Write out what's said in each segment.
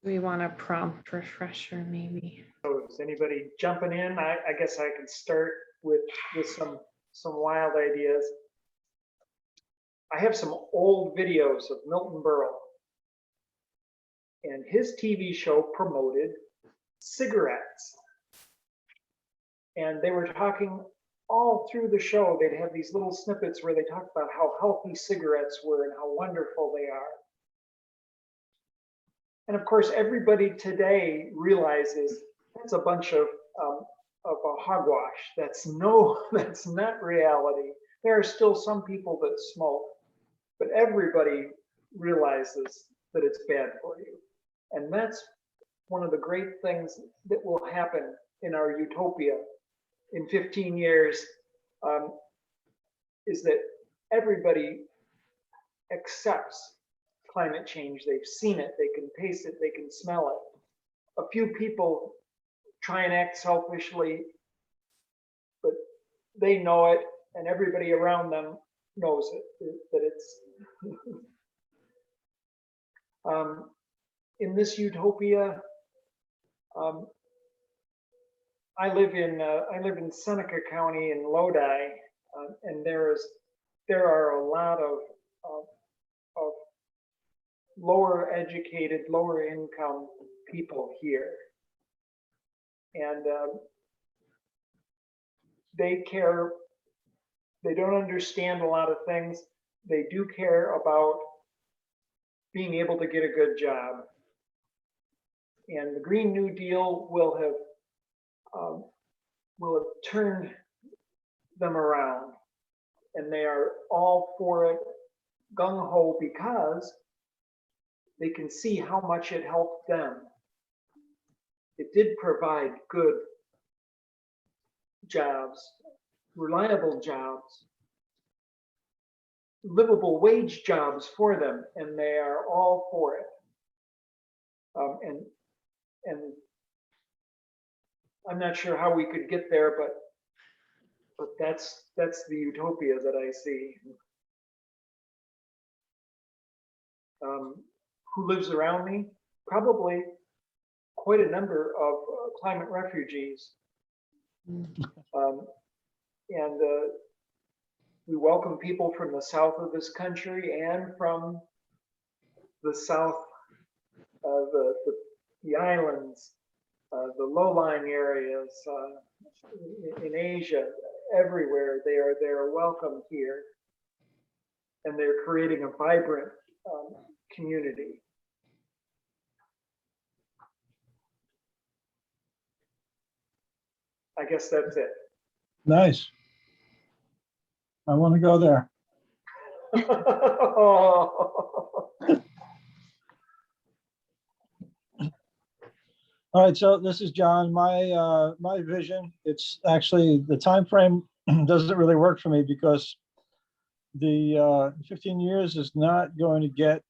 We want a prompt refresher, maybe. So is anybody jumping in? I guess I can start with some wild ideas. I have some old videos of Milton Berle, and his TV show promoted cigarettes. And they were talking all through the show. They'd have these little snippets where they talked about how healthy cigarettes were and how wonderful they are. And of course, everybody today realizes that's a bunch of a hogwash. That's not reality. There are still some people that smoke, but everybody realizes that it's bad for you. And that's one of the great things that will happen in our utopia in 15 years, is that everybody accepts climate change. They've seen it, they can taste it, they can smell it. A few people try and act selfishly, but they know it, and everybody around them knows it, that it's in this utopia. I live in Seneca County in Lodi, and there are a lot of lower educated, lower income people here, and they care. They don't understand a lot of things. They do care about being able to get a good job, and the Green New Deal will have turned them around, and they are all for it, gung-ho, because they can see how much it helped them. It did provide good jobs, reliable jobs, livable wage jobs for them, and they are all for it. And I'm not sure how we could get there, but that's the utopia that I see. Who lives around me? Probably quite a number of climate refugees. And we welcome people from the south of this country and from the south, the islands, the low-lying areas, in Asia, everywhere. They are welcome here, and they're creating a vibrant community. I guess that's it. Nice. I want to go there. All right, so this is John. My vision. It's actually the time frame doesn't really work for me because the 15 years is not going to get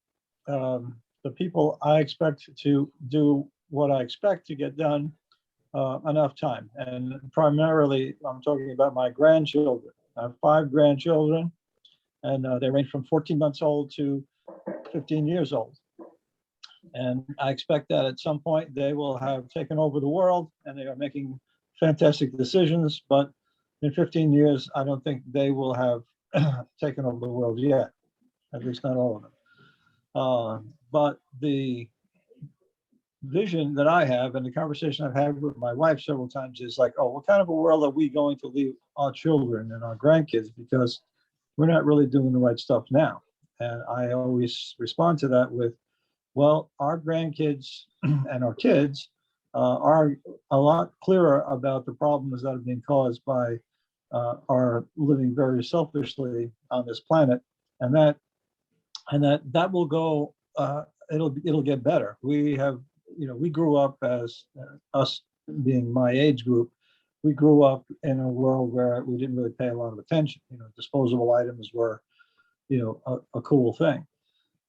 the people I expect to do what I expect to get done enough time. And primarily, I'm talking about my grandchildren. I have 5 grandchildren, and they range from 14 months old to 15 years old. And I expect that at some point they will have taken over the world, and they are making fantastic decisions. But in 15 years, I don't think they will have taken over the world yet, at least not all of them. But the vision that I have, and the conversation I've had with my wife several times, is like, oh, what kind of a world are we going to leave our children and our grandkids? Because we're not really doing the right stuff now. And I always respond to that with, well, our grandkids and our kids are a lot clearer about the problems that are being caused by our living very selfishly on this planet, and that will go. It'll get better. We have, we grew up as us being my age group. We grew up in a world where we didn't really pay a lot of attention. Disposable items were, a cool thing.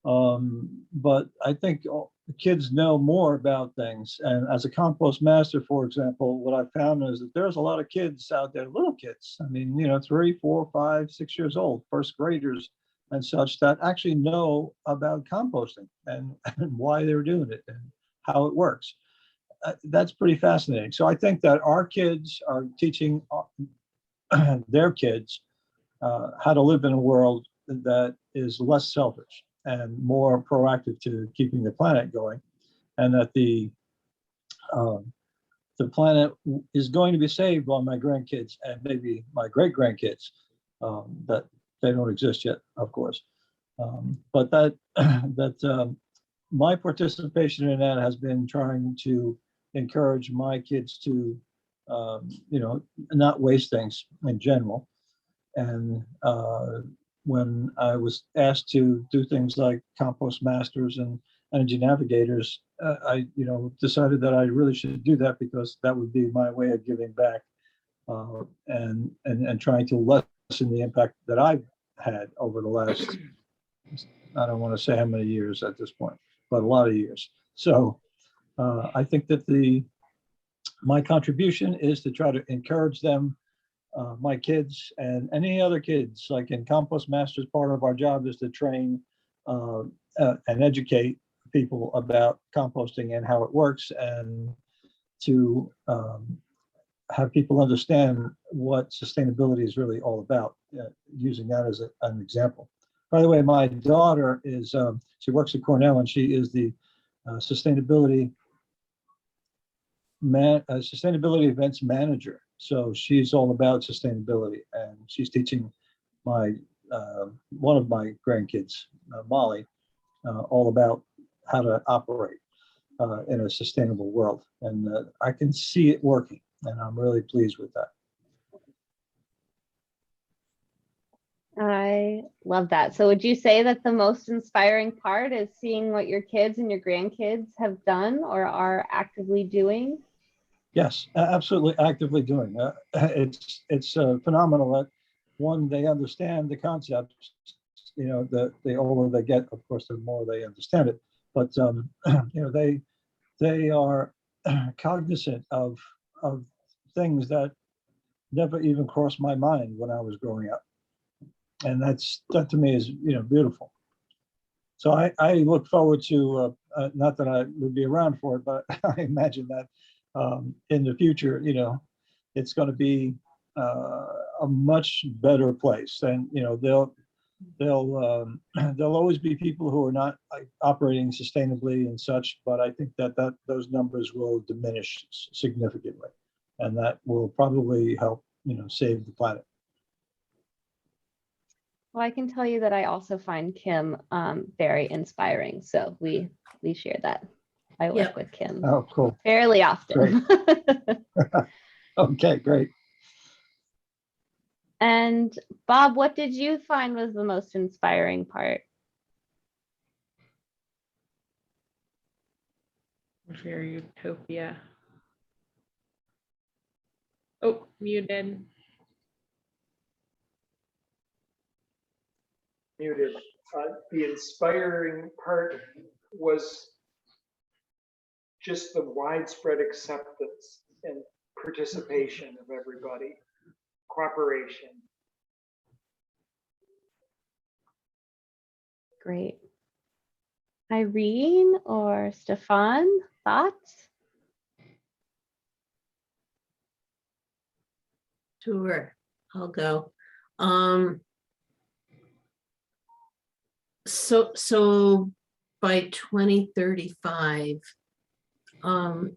But I think the kids know more about things. And as a compost master, for example, what I found is that there's a lot of kids out there, little kids. I mean, 3, 4, 5, 6 years old, first graders and such, that actually know about composting and why they're doing it and how it works. That's pretty fascinating. So I think that our kids are teaching their kids how to live in a world that is less selfish and more proactive to keeping the planet going, and that the planet is going to be saved by my grandkids and maybe my great grandkids. That they don't exist yet, of course. But my participation in that has been trying to encourage my kids to, not waste things in general. And when I was asked to do things like compost masters and energy navigators, I decided that I really should do that because that would be my way of giving back, and trying to lessen the impact that I've had over the last, I don't want to say how many years at this point, but a lot of years. So I think that my contribution is to try to encourage them, my kids and any other kids. Like in Compost Masters, part of our job is to train and educate people about composting and how it works, and to have people understand what sustainability is really all about, using that as an example. By the way, my daughter is, she works at Cornell, and she is the sustainability events manager. So she's all about sustainability, and she's teaching one of my grandkids, Molly, all about how to operate in a sustainable world. And I can see it working, and I'm really pleased with that. I love that. So would you say that the most inspiring part is seeing what your kids and your grandkids have done or are actively doing? Yes, absolutely actively doing. It's phenomenal that, one, they understand the concepts. The older they get, of course, the more they understand it. But they are cognizant of things that never even crossed my mind when I was growing up, and that to me is beautiful. So I look forward to, not that I would be around for it, but I imagine that in the future, it's going to be a much better place. And there'll always be people who are not operating sustainably and such, but I think that those numbers will diminish significantly, and that will probably help save the planet. Well, I can tell you that I also find Kim very inspiring. So we share that. I work with Kim Oh, cool. fairly often. Okay, great. And Bob, what did you find was the most inspiring part? For your utopia. Oh, muted. Muted. The inspiring part was just the widespread acceptance and participation of everybody, cooperation. Great. Irene or Stefan, thoughts? Sure, I'll go. So by 2035,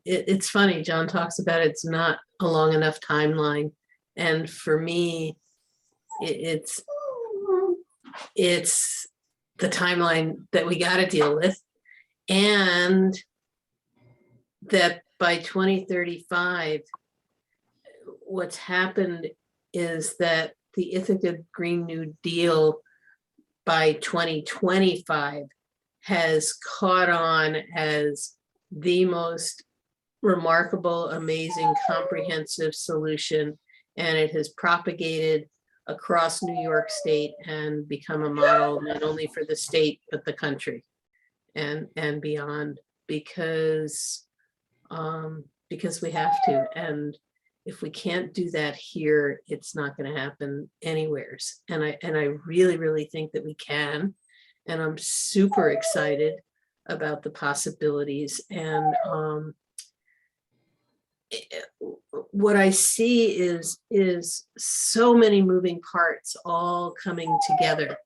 it's funny, John talks about it's not a long enough timeline. And for me, it's the timeline that we got to deal with. And that by 2035, what's happened is that the Ithaca Green New Deal by 2025 has caught on as the most remarkable, amazing, comprehensive solution. And it has propagated across New York State and become a model not only for the state, but the country and beyond, because we have to. And if we can't do that here, it's not going to happen anywheres. And I really, really think that we can. And I'm super excited about the possibilities. And what I see is so many moving parts all coming together,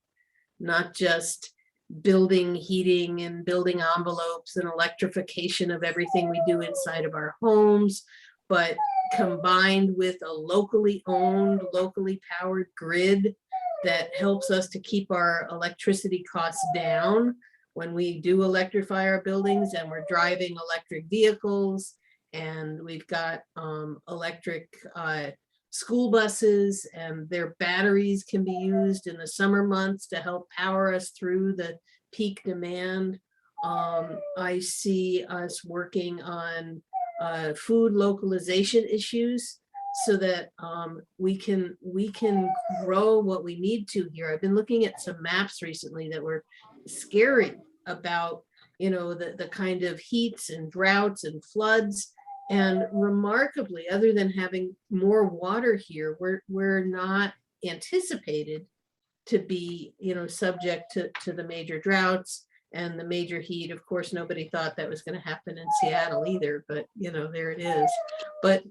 not just building heating and building envelopes and electrification of everything we do inside of our homes, but combined with a locally owned, locally powered grid that helps us to keep our electricity costs down when we do electrify our buildings and we're driving electric vehicles, and we've got electric school buses, and their batteries can be used in the summer months to help power us through the peak demand. I see us working on food localization issues so that we can grow what we need to here. I've been looking at some maps recently that were scary about, you know, the kind of heats and droughts and floods. And remarkably, other than having more water here, we're not anticipated to be, you know, subject to the major droughts and the major heat. Of course, nobody thought that was going to happen in Seattle either, but you know, there it is. But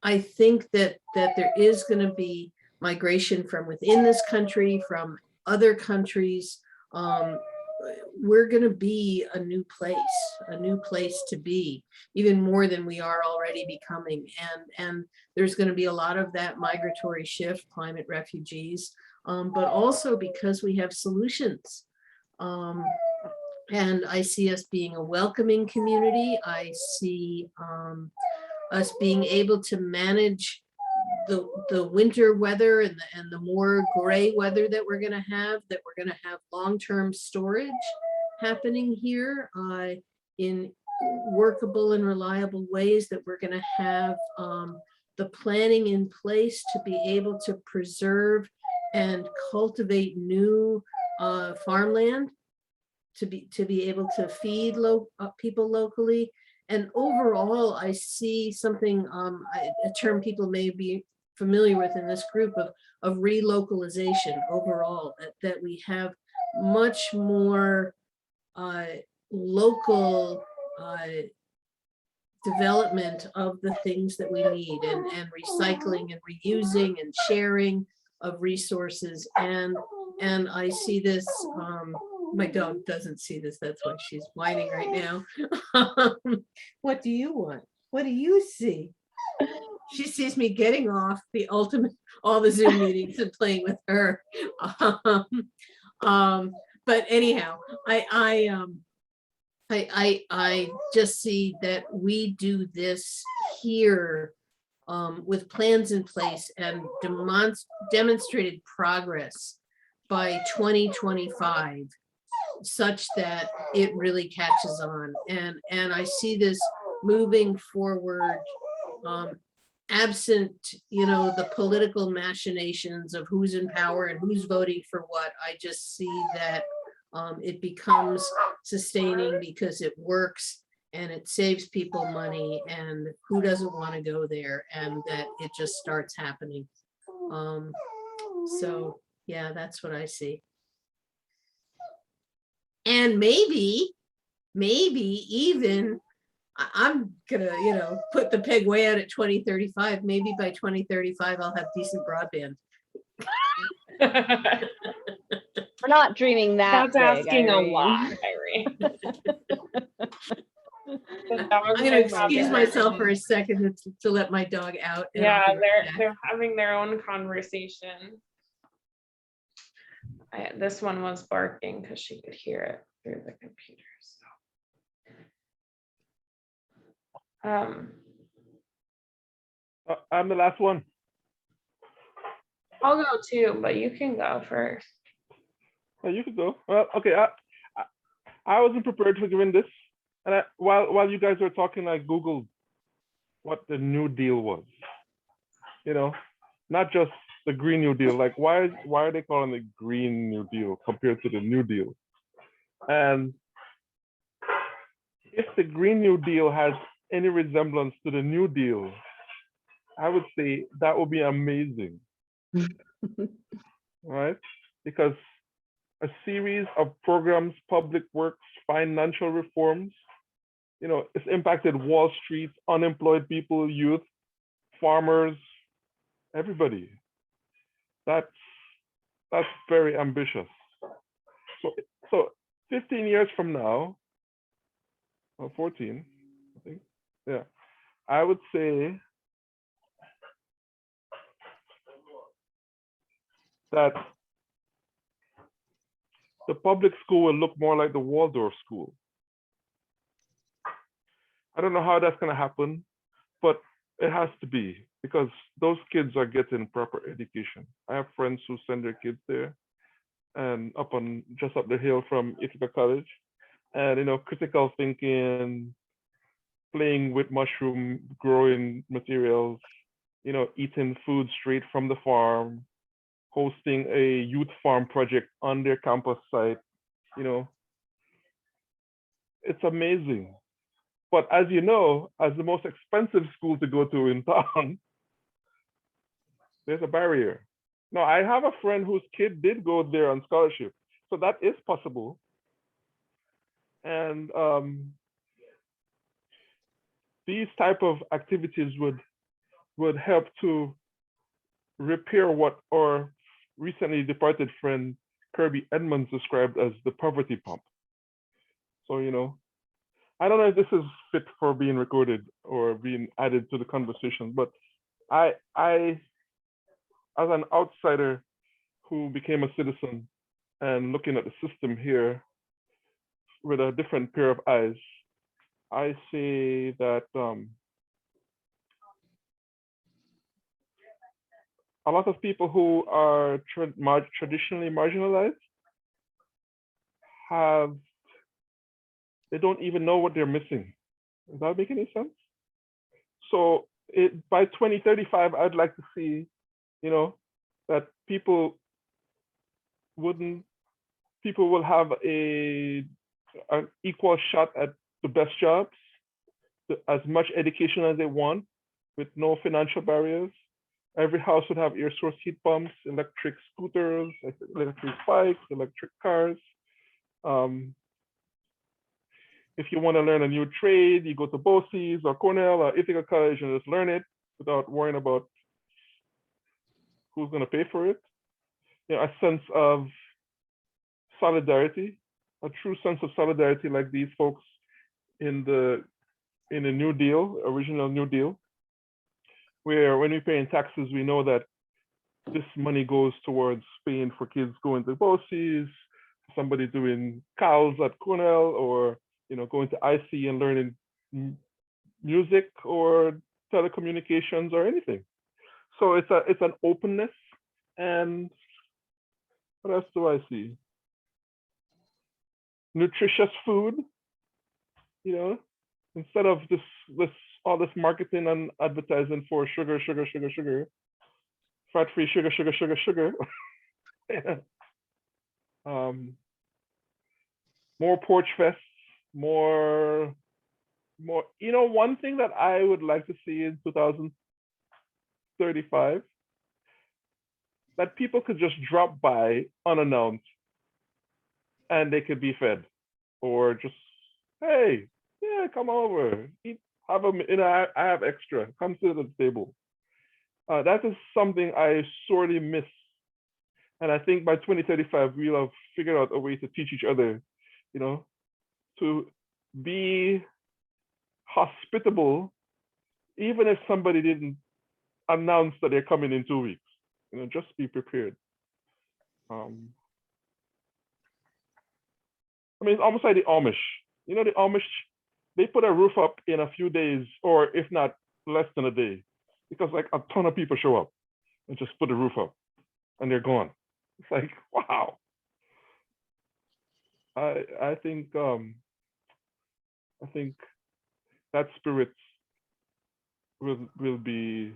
I think that there is going to be migration from within this country, from other countries. We're going to be a new place to be, even more than we are already becoming. And there's going to be a lot of that migratory shift, climate refugees, but also because we have solutions. And I see us being a welcoming community. I see us being able to manage the winter weather and the more gray weather that we're going to have, long-term storage happening here in workable and reliable ways, that we're going to have the planning in place to be able to preserve and cultivate new farmland, to be able to feed people locally. And overall, I see something, a term people may be familiar with in this group of relocalization overall, that we have much more local development of the things that we need, and recycling and reusing and sharing of resources. And I see this, my dog doesn't see this, that's why she's whining right now. What do you want? What do you see? She sees me getting off all the Zoom meetings and playing with her. But anyhow, I just see that we do this here with plans in place and demonstrated progress by 2025, such that it really catches on. And I see this moving forward, absent, you know, the political machinations of who's in power and who's voting for what. I just see that it becomes sustaining because it works and it saves people money, and who doesn't want to go there, and that it just starts happening. So yeah, that's what I see. And maybe even I'm gonna, you know, put the peg way out at 2035. Maybe by 2035, I'll have decent broadband. We're not dreaming that That's big, asking a Irene. lot, Irene. I'm gonna excuse myself for a second to let my dog out. And Yeah, I'll be right back. they're having their own conversation. This one was barking because she could hear it through the computer. So, I'm the last one. I'll go too, but you can go first. You could go. Well, okay. I wasn't prepared for giving this, and while you guys were talking, I Googled what the New Deal was. You know, not just the Green New Deal. Like, why are they calling it Green New Deal compared to the New Deal? And if the Green New Deal has any resemblance to the New Deal, I would say that would be amazing. Right? Because a series of programs, public works, financial reforms. You know, it's impacted Wall Street, unemployed people, youth, farmers, everybody. That's very ambitious. So 15 years from now, or 14, I think, yeah, I would say that the public school will look more like the Waldorf school. I don't know how that's going to happen, but it has to be, because those kids are getting proper education. I have friends who send their kids there, and just up the hill from Ithaca College, and you know, critical thinking, playing with mushroom growing materials, you know, eating food straight from the farm, hosting a youth farm project on their campus site. You know, it's amazing. But as you know, as the most expensive school to go to in town, there's a barrier. Now, I have a friend whose kid did go there on scholarship, so that is possible. And these type of activities would help to repair what our recently departed friend Kirby Edmonds described as the poverty pump. So, you know, I don't know if this is fit for being recorded or being added to the conversation, but I as an outsider who became a citizen and looking at the system here with a different pair of eyes, I say that a lot of people who are traditionally marginalized they don't even know what they're missing. Does that make any sense? So by 2035, I'd like to see, you know, that people will have an equal shot at the best jobs, as much education as they want, with no financial barriers. Every house would have air source heat pumps, electric scooters, electric bikes, electric cars. If you want to learn a new trade, you go to BOCES or Cornell or Ithaca College and just learn it without worrying about who's going to pay for it. You know, a sense of solidarity, a true sense of solidarity, like these folks in the New Deal, original New Deal, where when we pay in taxes, we know that this money goes towards paying for kids going to BOCES, somebody doing CALS at Cornell, or you know, going to IC and learning music or telecommunications or anything. So it's an openness. And what else do I see? Nutritious food, you know, instead of all this marketing and advertising for sugar, fat-free sugar. More porch fests, more, you know, one thing that I would like to see in 2035, that people could just drop by unannounced and they could be fed, or just, hey, yeah, come over, eat, have a, you know, I have extra, come sit at the table. That is something I sorely miss. And I think by 2035, we'll have figured out a way to teach each other, you know, to be hospitable, even if somebody didn't announce that they're coming in 2 weeks. You know, just be prepared. I mean, it's almost like the Amish. You know, the Amish, they put a roof up in a few days, or if not less than a day, because like a ton of people show up and just put the roof up and they're gone. It's like, wow. I think that spirit will be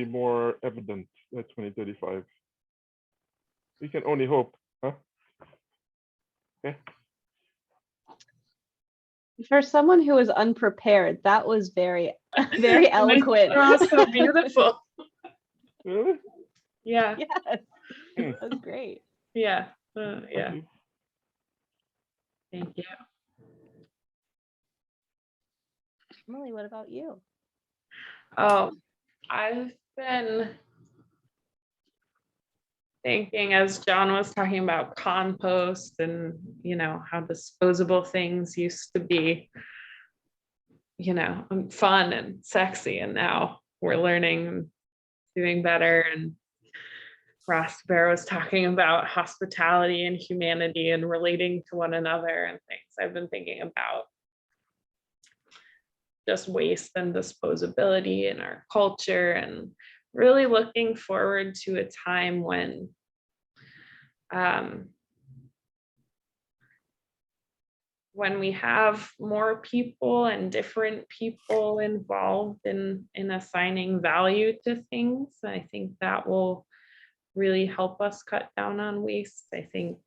more evident at 2035. We can only hope, huh? Okay. For someone who was unprepared, that was very, very eloquent. Oh, so beautiful. Really? Yeah. Yes, that was great. Yeah, Thank yeah, you. thank you. Emily, what about you? Oh, I've been thinking, as John was talking about compost and, how disposable things used to be, fun and sexy, and now we're learning and doing better. And Ross Bear was talking about hospitality and humanity and relating to one another and things. I've been thinking about just waste and disposability in our culture, and really looking forward to a time when we have more people and different people involved in assigning value to things. I think that will really help us cut down on waste. I think,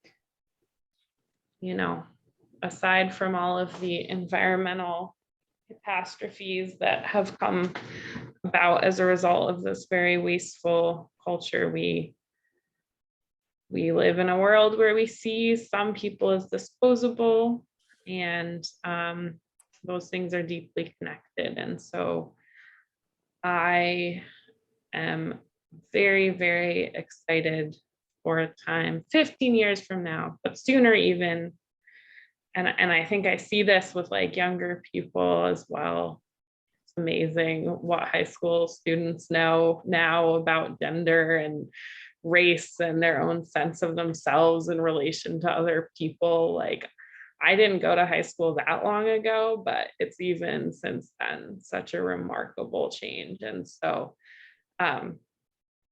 aside from all of the environmental catastrophes that have come about as a result of this very wasteful culture, we live in a world where we see some people as disposable, and those things are deeply connected. And so I am very, very excited for a time 15 years from now, but sooner even. And I think I see this with like younger people as well. It's amazing what high school students know now about gender and race and their own sense of themselves in relation to other people. Like, I didn't go to high school that long ago, but it's even since then such a remarkable change. And so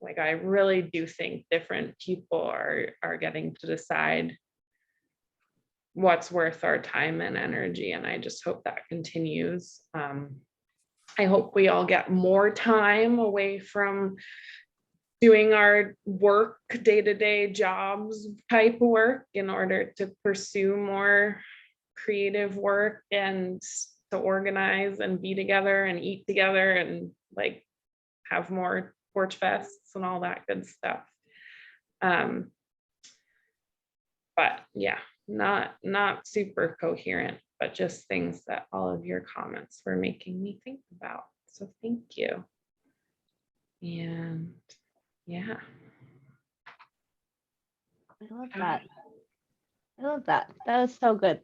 like, I really do think different people are getting to decide what's worth our time and energy. And I just hope that continues. I hope we all get more time away from doing our work, day-to-day jobs type work, in order to pursue more creative work and to organize and be together and eat together and like have more porch fests and all that good stuff. But yeah, not super coherent, but just things that all of your comments were making me think about. So thank you. And yeah. I love that. I love that. That was so good.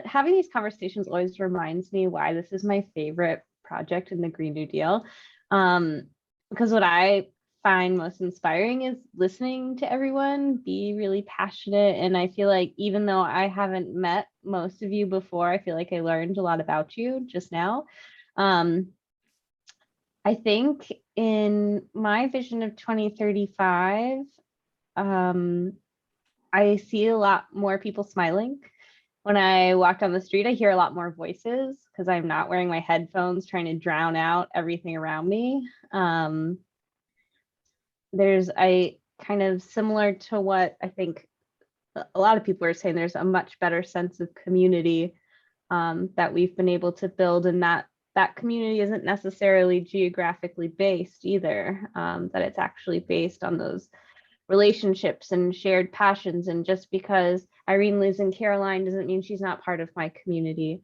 Having these conversations always reminds me why this is my favorite project in the Green New Deal. Because what I find most inspiring is listening to everyone be really passionate. And I feel like even though I haven't met most of you before, I feel like I learned a lot about you just now. I think in my vision of 2035, I see a lot more people smiling. When I walk down the street, I hear a lot more voices because I'm not wearing my headphones trying to drown out everything around me. There's a kind of similar to what I think a lot of people are saying, there's a much better sense of community that we've been able to build, and that community isn't necessarily geographically based either, that it's actually based on those relationships and shared passions. And just because Irene lives in Caroline doesn't mean she's not part of my community.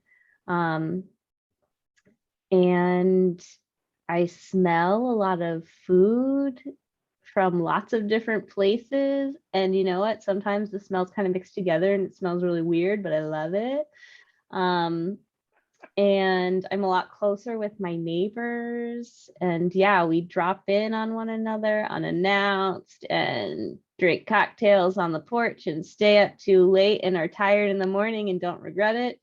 And I smell a lot of food from lots of different places. And you know what? Sometimes the smells kind of mix together and it smells really weird, but I love it. And I'm a lot closer with my neighbors. And yeah, we drop in on one another unannounced and drink cocktails on the porch and stay up too late and are tired in the morning and don't regret it.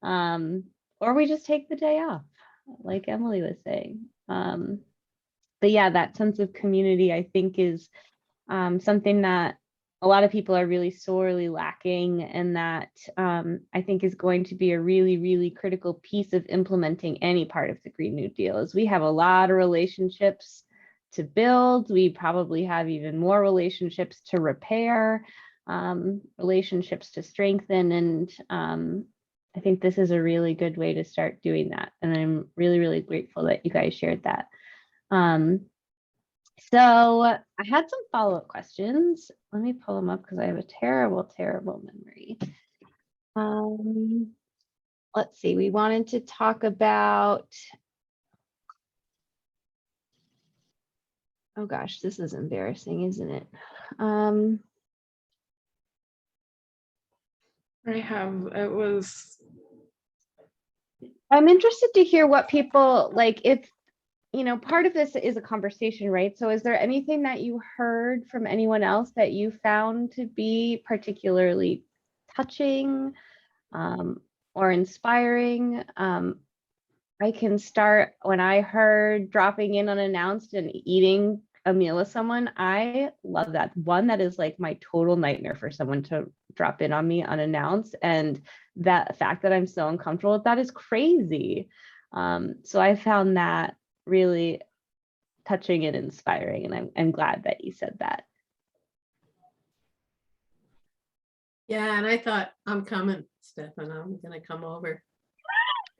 Or we just take the day off, like Emily was saying. But yeah, that sense of community, I think, is something that a lot of people are really sorely lacking, and that I think is going to be a really, really critical piece of implementing any part of the Green New Deal. Is we have a lot of relationships to build. We probably have even more relationships to repair, relationships to strengthen. And I think this is a really good way to start doing that. And I'm really, really grateful that you guys shared that. So I had some follow-up questions. Let me pull them up because I have a terrible, terrible memory. Let's see, we wanted to talk about, oh gosh, this is embarrassing, isn't it? I'm interested to hear what people like, if, you know, part of this is a conversation, right? So is there anything that you heard from anyone else that you found to be particularly touching or inspiring? I can start. When I heard dropping in unannounced and eating a meal with someone, I love that. One, that is like my total nightmare for someone to drop in on me unannounced. And that fact that I'm so uncomfortable with that is crazy. So I found that really touching and inspiring. And I'm glad that you said that. Yeah, and I thought, I'm coming, Stefan, I'm gonna come over.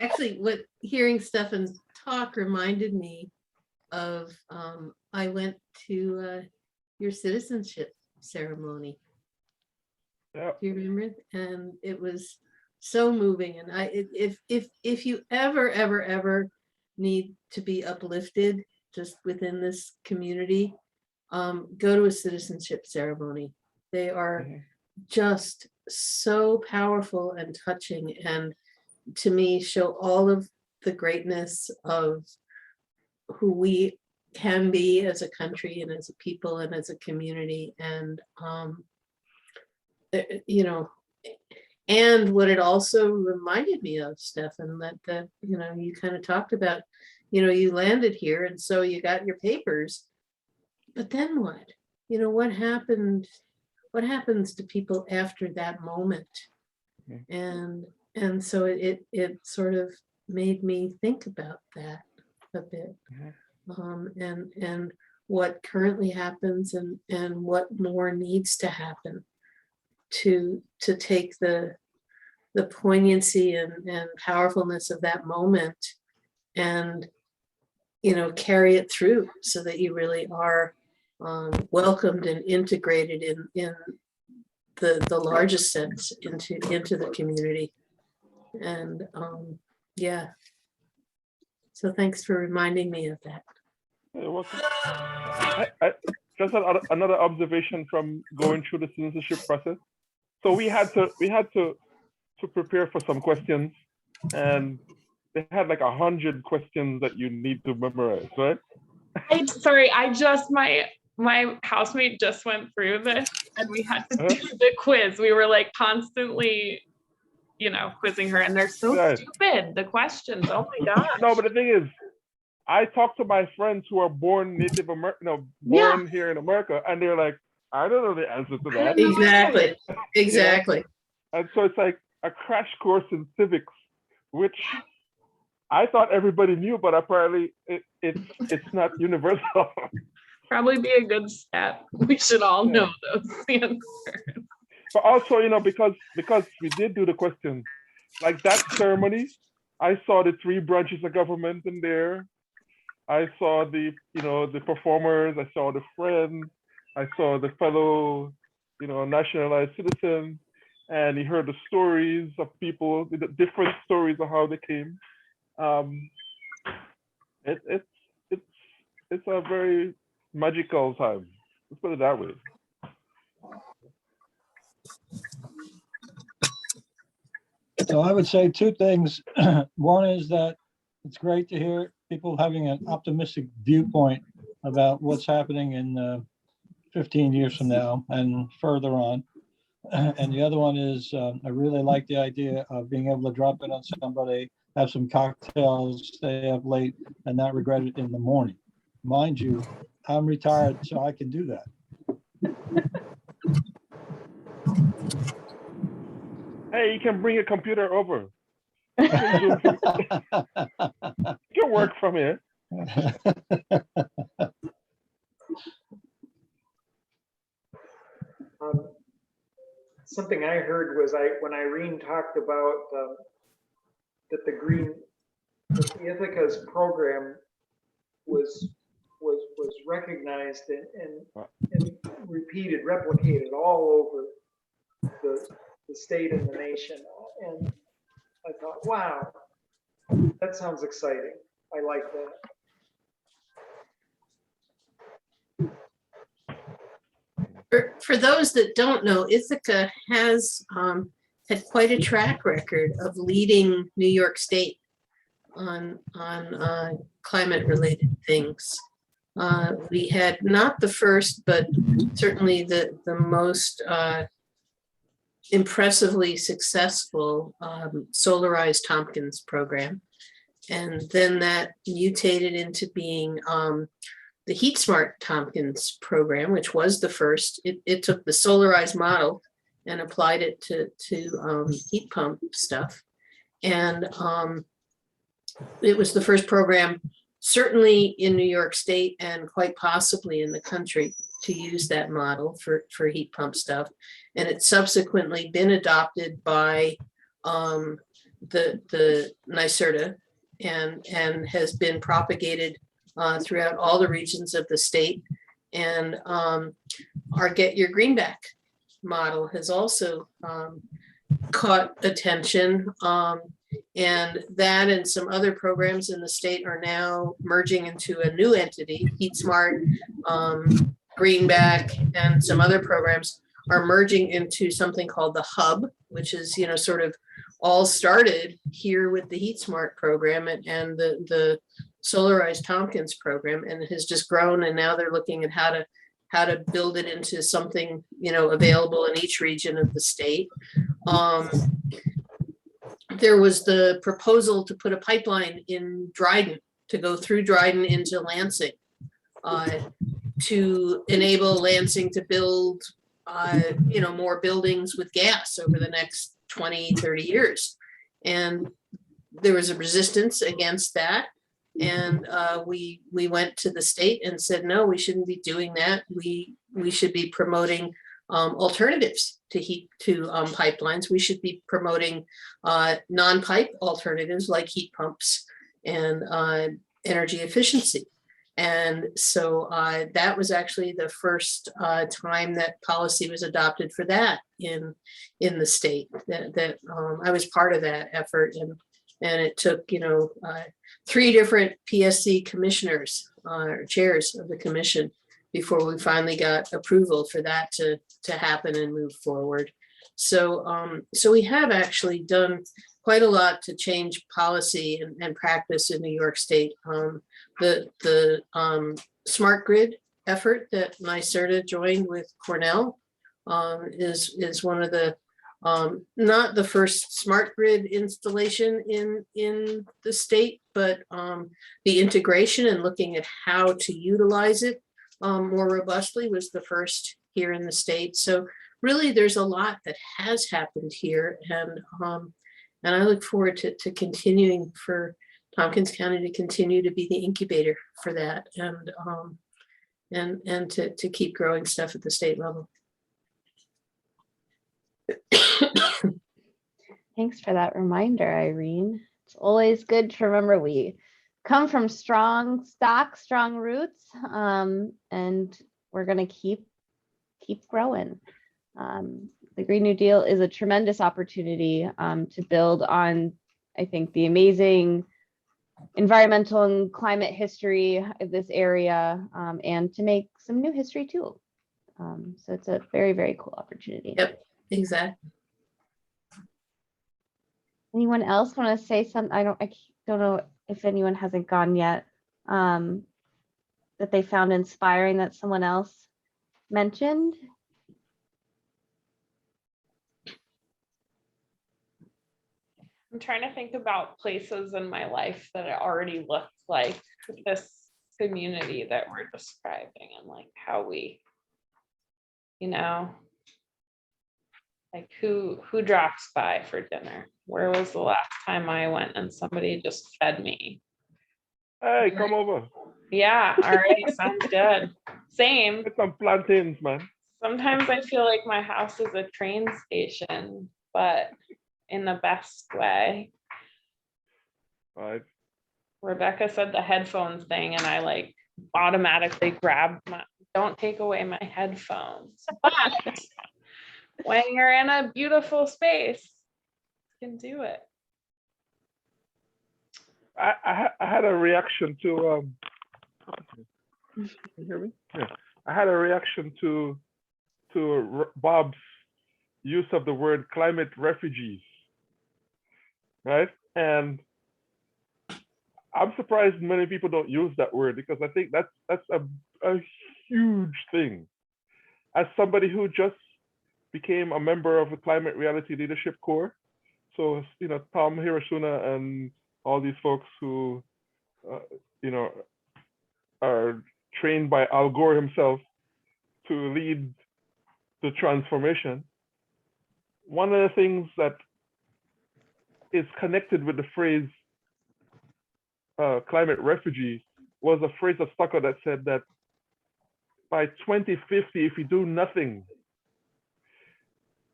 Actually, what hearing Stefan talk reminded me of, I went to your citizenship ceremony. Yeah. Do you remember? And it was so moving. And if you ever need to be uplifted just within this community, go to a citizenship ceremony. They are just so powerful and touching, and to me show all of the greatness of who we can be as a country and as a people and as a community. And you know, and what it also reminded me of, Stefan, that you know, you kind of talked about, you know, you landed here and so you got your papers, but then what? You know, what happened? What happens to people after that moment? And so it sort of made me think about that a bit, and what currently happens and what more needs to happen to take the poignancy and powerfulness of that moment and, you know, carry it through so that you really are welcomed and integrated in the largest sense into the community. And yeah, so thanks for reminding me of that. You're welcome. I just had another observation from going through the citizenship process. So we had to prepare for some questions, and they had like 100 questions that you need to memorize, right? Sorry, my housemate just went through this and we had to do the quiz. We were like constantly, you know, quizzing her, and they're so stupid, the questions. Oh my gosh. No, but the thing is, I talked to my friends who are born Native American, born here in America, and they're like, I don't know the answer to that. Exactly. Exactly. Yeah. And so it's like a crash course in civics, which I thought everybody knew, but apparently it's not universal. Probably be a good step. We should all know those answers. But also, you know, because we did do the questions, like that ceremony, I saw the 3 branches of government in there. I saw the, you know, the performers, I saw the friends, I saw the fellow, you know, nationalized citizens, and you heard the stories of people, the different stories of how they came. It's a very magical time. Let's put it that way. So I would say 2 things. One is that it's great to hear people having an optimistic viewpoint about what's happening in 15 years from now and further on. And the other one is I really like the idea of being able to drop in on somebody, have some cocktails, stay up late, and not regret it in the morning. Mind you, I'm retired, so I can do that. Hey, you can bring a computer over. You can work from here. Something I heard was when Irene talked about that the Ithaca's program was was recognized and repeated, replicated all over the state and the nation. And I thought, wow, that sounds exciting. I like that. For those that don't know, Ithaca has had quite a track record of leading New York State on climate related things. We had not the first, but certainly the most impressively successful solarized Tompkins program. And then that mutated into being the Heat Smart Tompkins program, which was the first. It took the solarized model and applied it to heat pump stuff. And it was the first program, certainly in New York State and quite possibly in the country, to use that model for heat pump stuff. And it's subsequently been adopted by the NYSERDA and has been propagated throughout all the regions of the state. And our Get Your GreenBack model has also caught attention. And that and some other programs in the state are now merging into a new entity. Heat Smart, GreenBack, and some other programs are merging into something called the Hub, which is, sort of all started here with the Heat Smart program and the Solarized Tompkins program, and has just grown. And now they're looking at how to build it into something, available in each region of the state. There was the proposal to put a pipeline in Dryden, to go through Dryden into Lansing, to enable Lansing to build, more buildings with gas over the next 20, 30 years. And there was a resistance against that. And we went to the state and said, no, we shouldn't be doing that. We should be promoting alternatives to pipelines. We should be promoting non-pipe alternatives like heat pumps and energy efficiency. And so that was actually the first time that policy was adopted for that in the state. That I was part of that effort, and it took 3 different PSC commissioners or chairs of the commission before we finally got approval for that to happen and move forward. So we have actually done quite a lot to change policy and practice in New York State. The smart grid effort that NYSERDA joined with Cornell is one of the not the first smart grid installation in the state, but the integration and looking at how to utilize it more robustly was the first here in the state. So really, there's a lot that has happened here, and I look forward to continuing for Tompkins County to continue to be the incubator for that, and to keep growing stuff at the state level. Thanks for that reminder, Irene. It's always good to remember we come from strong roots, and we're going to keep growing. The Green New Deal is a tremendous opportunity to build on, I think, the amazing environmental and climate history of this area, and to make some new history too. So it's a very, very cool opportunity. Yep, exactly. Anyone else want to say something? I don't know if anyone hasn't gone yet, that they found inspiring that someone else mentioned. I'm trying to think about places in my life that it already looked like this community that we're describing, and like how we, like who drops by for dinner. Where was the last time I went and somebody just fed me? Hey, come over. Yeah, all right, sounds good. Same. Get some plantains, man. Sometimes I feel like my house is a train station, but in the best way. Right. Rebecca said the headphones thing, and I like automatically grab my, don't take away my headphones. But when you're in a beautiful space, you can do it. I had a reaction to can you hear me? Yeah. I had a reaction to Bob's use of the word climate refugees, right? And I'm surprised many people don't use that word, because I think that's a huge thing. As somebody who just became a member of the Climate Reality Leadership Corps, so you know, Tom Hirashuna and all these folks who you know, are trained by Al Gore himself to lead the transformation. One of the things that is connected with the phrase climate refugee was a phrase of Stucker that said that by 2050, if we do nothing,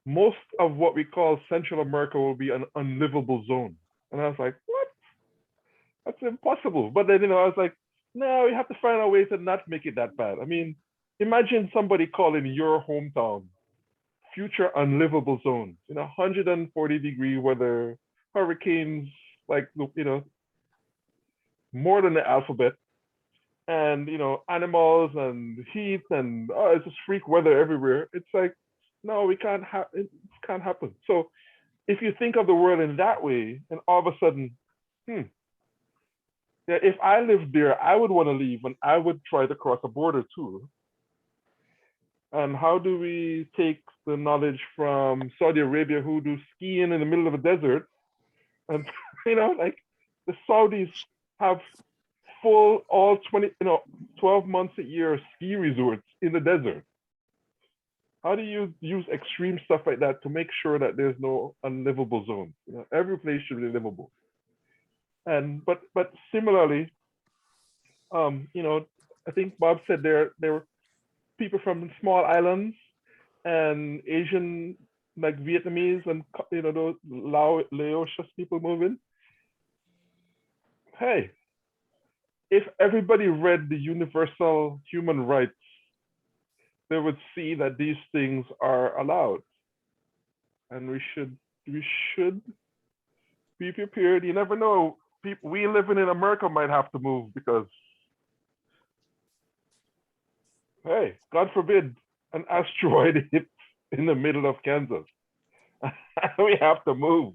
most of what we call Central America will be an unlivable zone. And I was like, what? That's impossible. But then, you know, I was like, no, we have to find a way to not make it that bad. I mean, imagine somebody calling your hometown future unlivable zones, you know, 140-degree weather, hurricanes, like, you know, more than the alphabet, and, you know, animals and heat and, oh, it's just freak weather everywhere. It's like, no, we can't have, it can't happen. So if you think of the world in that way, and all of a sudden, yeah, if I lived there, I would want to leave, and I would try to cross a border too. And how do we take the knowledge from Saudi Arabia, who do skiing in the middle of a desert, and you know, like the Saudis have full all 12 months a year ski resorts in the desert. How do you use extreme stuff like that to make sure that there's no unlivable zones? You know, every place should be livable. And but similarly, you know, I think Bob said there were people from small islands and Asian, like Vietnamese and, you know, those Laotian people moving. Hey, if everybody read the universal human rights, they would see that these things are allowed, and we should be prepared. You never know. People we living in America might have to move because, hey, God forbid, an asteroid hits in the middle of Kansas. We have to move.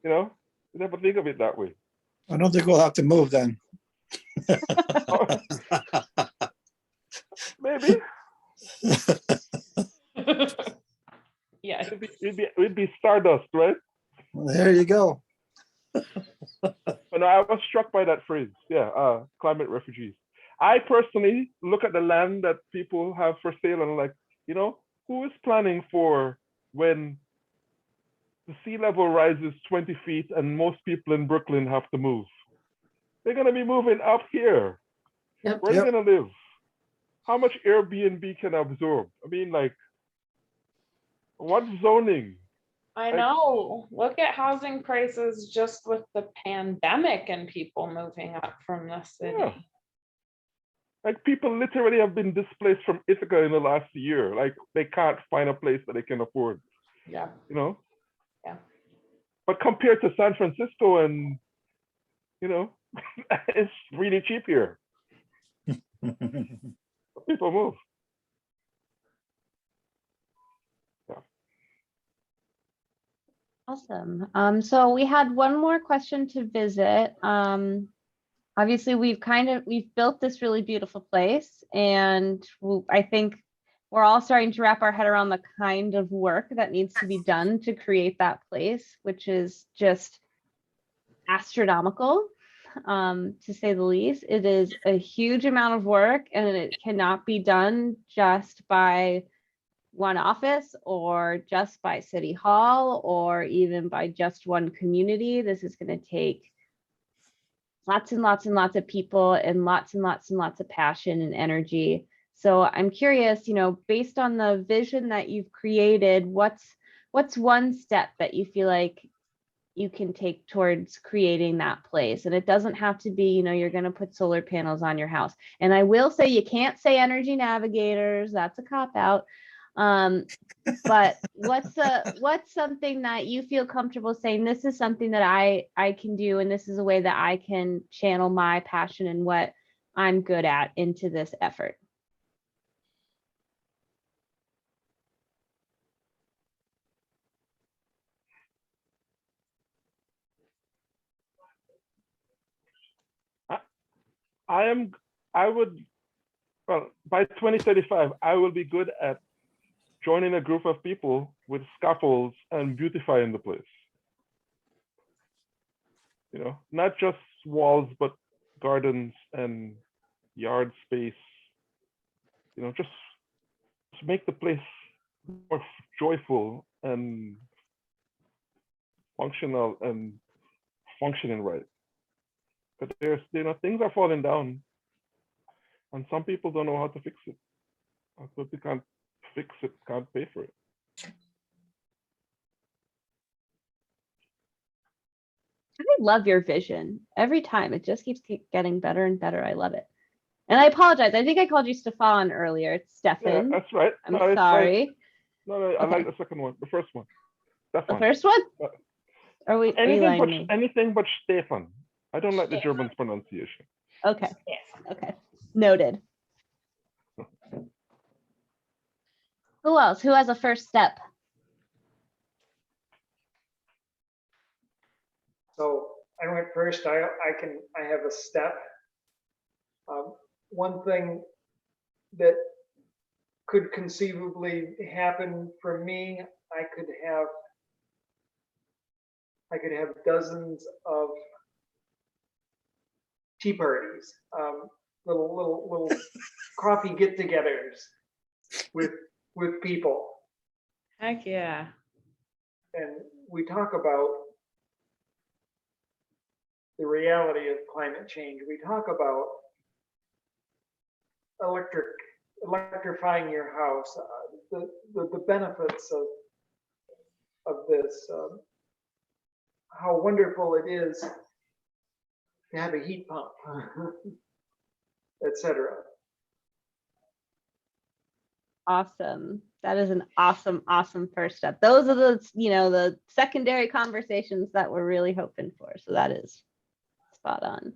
You know, you never think of it that way. I don't think we'll have to move then. Maybe. Yeah. We'd be stardust, right? Well, there you go. But no, I was struck by that phrase. Yeah, climate refugees. I personally look at the land that people have for sale and I'm like, you know, who is planning for when the sea level rises 20 feet and most people in Brooklyn have to move? They're going to be moving up here. Yep. Where are they going to live? How much Airbnb can absorb? I mean, like, what zoning? I know. Look at housing prices just with the pandemic and people moving up from the city. Yeah. Like, people literally have been displaced from Ithaca in the last year. Like, they can't find a place that they can afford. Yeah. You know? Yeah. But compared to San Francisco and, you know, it's really cheap here. People move. Awesome. So we had one more question to visit. Obviously, we've built this really beautiful place, and I think we're all starting to wrap our head around the kind of work that needs to be done to create that place, which is just astronomical, to say the least. It is a huge amount of work, and it cannot be done just by one office or just by City Hall or even by just one community. This is going to take lots and lots and lots of people and lots and lots and lots of passion and energy. So I'm curious, you know, based on the vision that you've created, what's one step that you feel like you can take towards creating that place. And it doesn't have to be, you're going to put solar panels on your house. And I will say, you can't say energy navigators. That's a cop out. But what's something that you feel comfortable saying, this is something that I can do, and this is a way that I can channel my passion and what I'm good at into this effort? Well, by 2035, I will be good at joining a group of people with scaffolds and beautifying the place. Not just walls, but gardens and yard space. Just make the place more joyful and functional and functioning right. But there's, things are falling down, and some people don't know how to fix it. So they can't fix it, can't pay for it. I love your vision. Every time it just keeps getting better and better. I love it. And I apologize. I think I called you Stefan earlier. It's Stefan. Yeah, that's right. I'm sorry. Right. No, I like the second one, the first one. Stefan. The first one? Are you lying to me? Anything but Stefan. I don't like the German pronunciation. Okay. Okay. Noted. Who else? Who has a first step? So I went first. I have a step. One thing that could conceivably happen for me, I could have dozens of tea parties, little coffee get-togethers with people, Heck yeah. and we talk about the reality of climate change. We talk about electrifying your house, the benefits of this, how wonderful it is to have a heat pump, etc. Awesome. That is an awesome first step. Those are the secondary conversations that we're really hoping for. So that is spot on.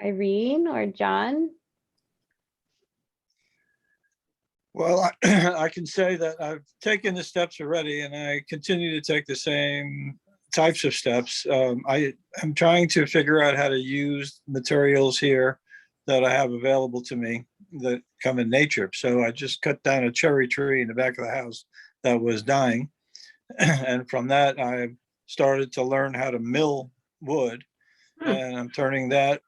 Irene or John? Well, I can say that I've taken the steps already, and I continue to take the same types of steps. I am trying to figure out how to use materials here that I have available to me that come in nature. So I just cut down a cherry tree in the back of the house that was dying. And from that, I started to learn how to mill wood. And I'm turning that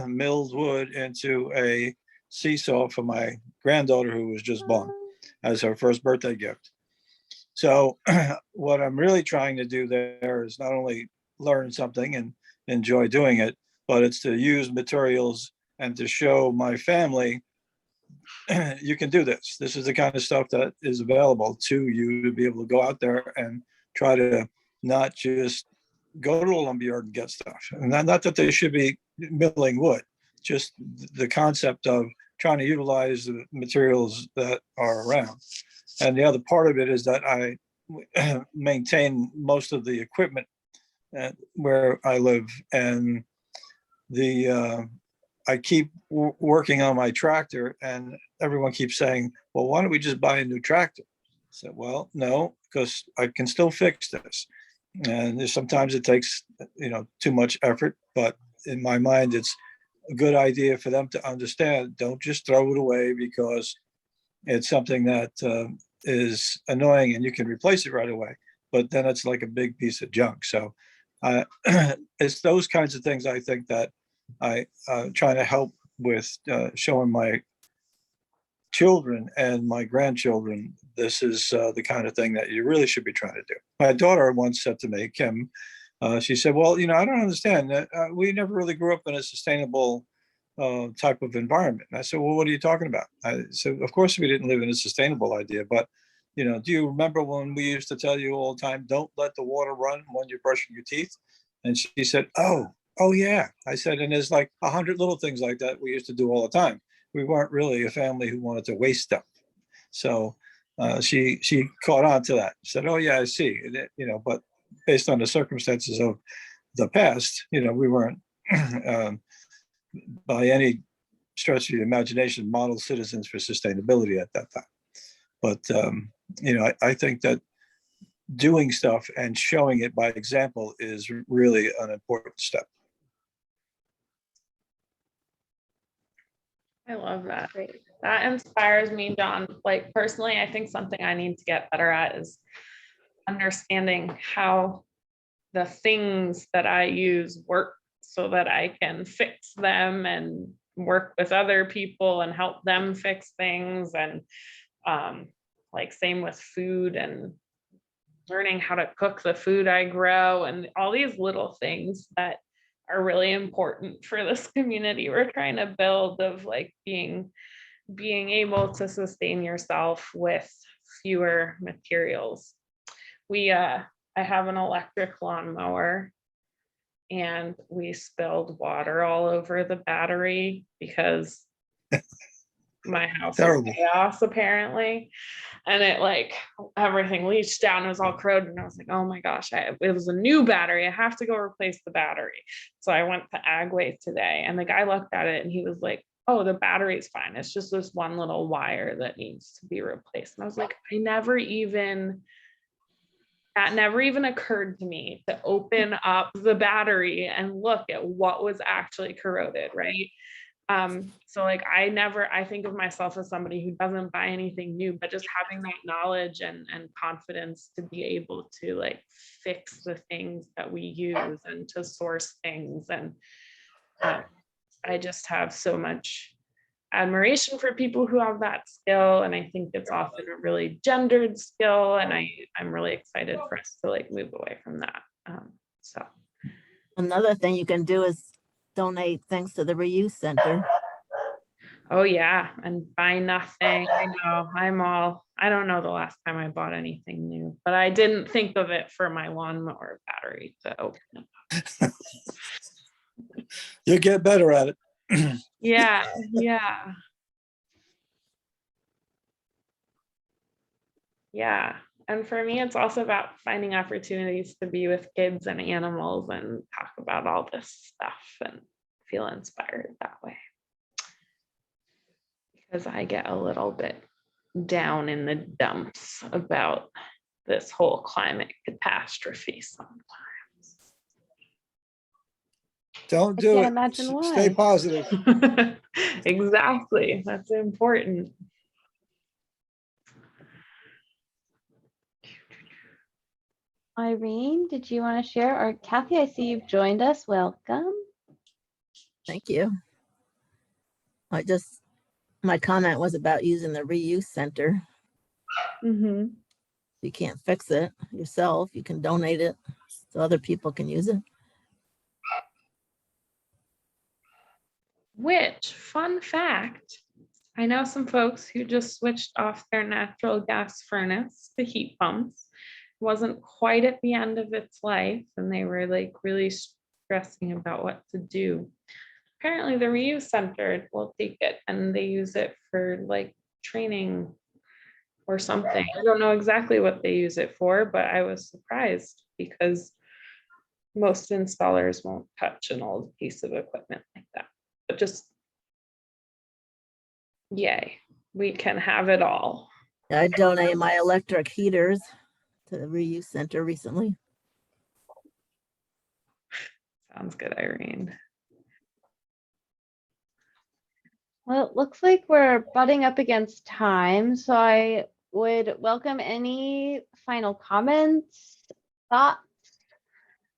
milled wood into a seesaw for my granddaughter, who was just born, as her first birthday gift. So what I'm really trying to do there is not only learn something and enjoy doing it, but it's to use materials and to show my family, you can do this. This is the kind of stuff that is available to you to be able to go out there and try to not just go to a lumberyard and get stuff. And not that they should be milling wood, just the concept of trying to utilize the materials that are around. And the other part of it is that I maintain most of the equipment where I live, and I keep working on my tractor, and everyone keeps saying, well, why don't we just buy a new tractor? I said, well, no, because I can still fix this. And sometimes it takes, too much effort, but in my mind, it's a good idea for them to understand. Don't just throw it away because it's something that is annoying and you can replace it right away, but then it's like a big piece of junk. So it's those kinds of things I think that I try to help with showing my children and my grandchildren, this is the kind of thing that you really should be trying to do. My daughter once said to me, Kim, she said, well, I don't understand. We never really grew up in a sustainable type of environment. And I said, well, what are you talking about? I said, of course we didn't live in a sustainable idea, but do you remember when we used to tell you all the time, don't let the water run when you're brushing your teeth? And she said, oh yeah. I said, and there's like 100 little things like that we used to do all the time. We weren't really a family who wanted to waste stuff. So she caught on to that. She said, oh yeah, I see. But based on the circumstances of the past, we weren't by any stretch of the imagination model citizens for sustainability at that time. But I think that doing stuff and showing it by example is really an important step. I love that. Great. That inspires me, John. Like personally, I think something I need to get better at is understanding how the things that I use work so that I can fix them and work with other people and help them fix things. And like same with food and learning how to cook the food I grow and all these little things that are really important for this community we're trying to build, of like being able to sustain yourself with fewer materials. I have an electric lawnmower and we spilled water all over the battery because my house is chaos apparently. And it like everything leached down, it was all corroded. And I was like, oh my gosh, it was a new battery. I have to go replace the battery. So I went to Agway today and the guy looked at it and he was like, oh, the battery's fine. It's just this one little wire that needs to be replaced. And I was like, that never even occurred to me to open up the battery and look at what was actually corroded, right? So like I think of myself as somebody who doesn't buy anything new, but just having that knowledge and confidence to be able to like fix the things that we use and to source things. And I just have so much admiration for people who have that skill. And I think it's often a really gendered skill. And I'm really excited for us to like move away from that. So another thing you can do is donate things to the reuse center. Oh yeah, and buy nothing. I know. I don't know the last time I bought anything new, but I didn't think of it for my lawnmower battery to open it. You get better at it. Yeah. And for me, it's also about finding opportunities to be with kids and animals and talk about all this stuff and feel inspired that way. Because I get a little bit down in the dumps about this whole climate catastrophe sometimes. Don't do it. Stay positive. Exactly. That's important. Irene, did you want to share? Or Kathy, I see you've joined us. Welcome. Thank you. My comment was about using the reuse center. Mm-hmm. You can't fix it yourself. You can donate it so other people can use it. Which, fun fact, I know some folks who just switched off their natural gas furnace to heat pumps. It wasn't quite at the end of its life, and they were like really stressing about what to do. Apparently, the reuse center will take it and they use it for like training or something. I don't know exactly what they use it for, but I was surprised because most installers won't touch an old piece of equipment like that. But just yay, we can have it all. I donated my electric heaters to the reuse center recently. Sounds good, Irene. Well, it looks like we're butting up against time, so I would welcome any final comments, thoughts,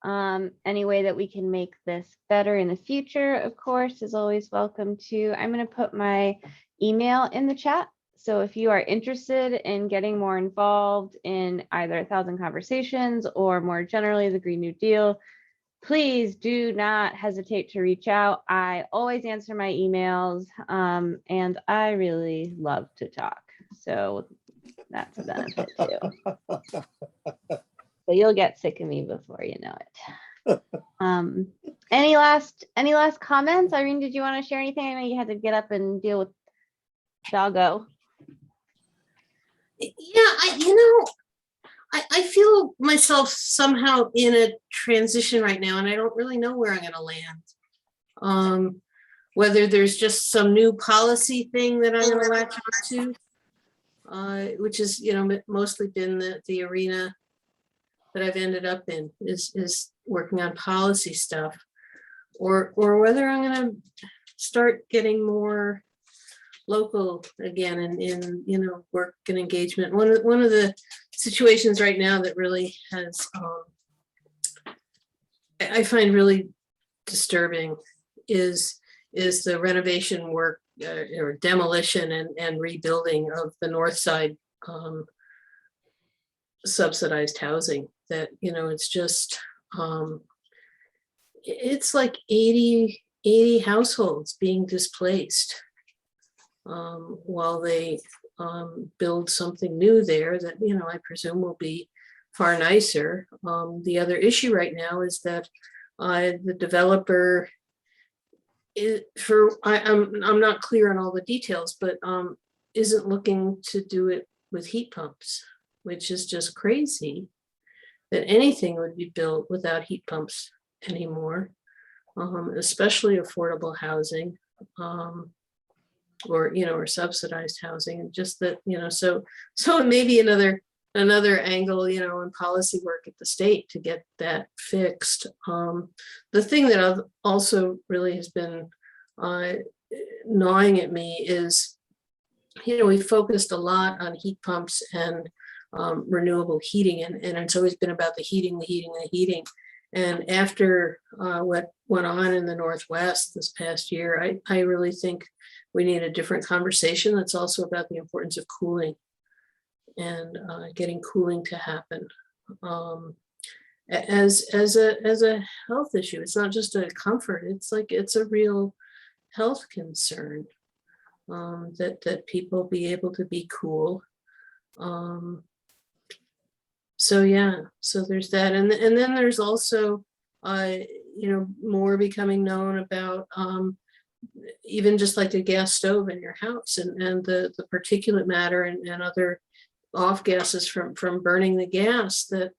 any way that we can make this better in the future, of course, is always welcome too. I'm going to put my email in the chat. So if you are interested in getting more involved in either 1,000 Conversations or more generally the Green New Deal, please do not hesitate to reach out. I always answer my emails and I really love to talk. So That's a benefit too. But you'll get sick of me before you know it. Any last comments? Irene, did you want to share anything? I know you had to get up and deal with doggo. Yeah, I feel myself somehow in a transition right now, and I don't really know where I'm going to land. Whether there's just some new policy thing that I'm going to latch onto, which is, mostly been the arena that I've ended up in, is working on policy stuff, or whether I'm going to start getting more local again in work and engagement. One of the situations right now that really has I find really disturbing is the renovation work or demolition and rebuilding of the north side subsidized housing. That it's just it's like 80 households being displaced while they build something new there that I presume will be far nicer. The other issue right now is that the developer I'm not clear on all the details, but isn't looking to do it with heat pumps, which is just crazy that anything would be built without heat pumps anymore, especially affordable housing. Or subsidized housing, and just that, so it may be another angle, in policy work at the state to get that fixed. The thing that also really has been gnawing at me is, we focused a lot on heat pumps and renewable heating, and it's always been about the heating. And after what went on in the Northwest this past year, I really think we need a different conversation that's also about the importance of cooling and getting cooling to happen as a health issue. It's not just a comfort. It's a real health concern that people be able to be cool. So there's that, and then there's also more becoming known about even just like a gas stove in your house and the particulate matter and other off gases from burning the gas that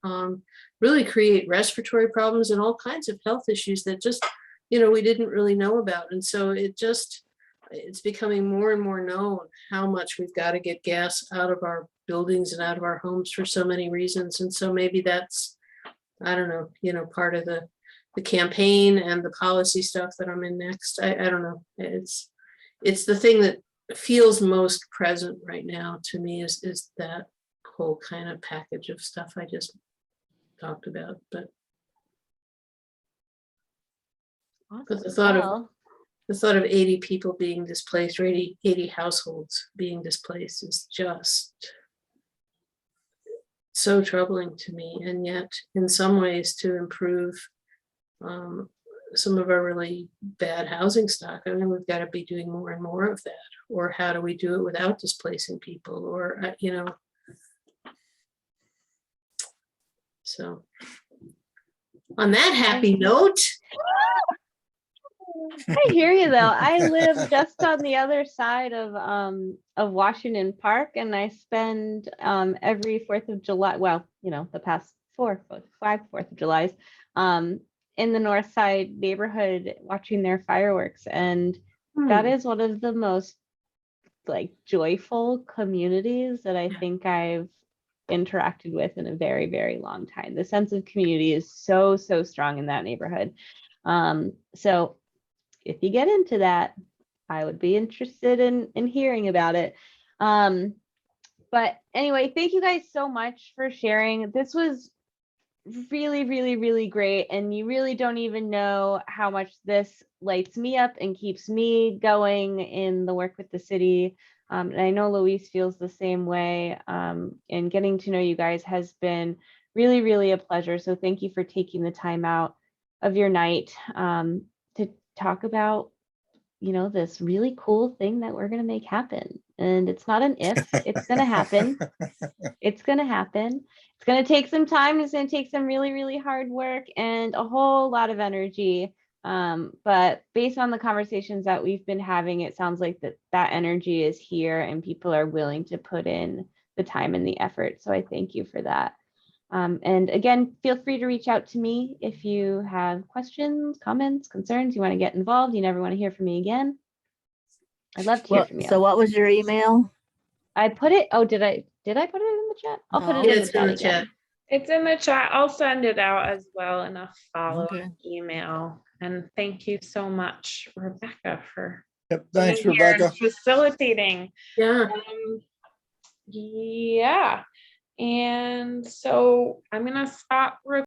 really create respiratory problems and all kinds of health issues that just we didn't really know about. And so it's becoming more and more known how much we've got to get gas out of our buildings and out of our homes for so many reasons. And so maybe that's, I don't know, part of the campaign and the policy stuff that I'm in next. I don't know. It's the thing that feels most present right now to me is that whole kind of package of stuff I just talked about. But the thought of 80 people being displaced, or 80 households being displaced, is just so troubling to me. And yet, in some ways, to improve some of our really bad housing stock, I mean, we've got to be doing more and more of that. Or how do we do it without displacing people? Or so on that happy note. I hear you though. I live just on the other side of Washington Park, and I spend every 4th of July, well, the past 5 4th of Julys, in the North Side neighborhood watching their fireworks, and that is one of the most joyful communities that I think I've interacted with in a very, very long time. The sense of community is so strong in that neighborhood. So if you get into that, I would be interested in hearing about it. But anyway, thank you guys so much for sharing. This was really, really, really great. And you really don't even know how much this lights me up and keeps me going in the work with the city. And I know Louise feels the same way. And getting to know you guys has been really, really a pleasure. So thank you for taking the time out of your night to talk about this really cool thing that we're going to make happen. And it's not an if, it's going to happen. It's going to happen. It's going to take some time. It's going to take some really, really hard work and a whole lot of energy. But based on the conversations that we've been having, it sounds like that energy is here and people are willing to put in the time and the effort. So I thank you for that. And again, feel free to reach out to me if you have questions, comments, concerns, you want to get involved, you never want to hear from me again. I'd love to hear Well, from you. so what was your email? I put it, oh, did I put it in the chat? I'll put No. it in the It's chat in the again. chat. It's in the chat. I'll send it out as well in a follow-up Okay. email. And thank you so much, Rebecca, for Yep, thanks, being here and Rebecca. facilitating. Yeah. Yeah. And so I'm gonna stop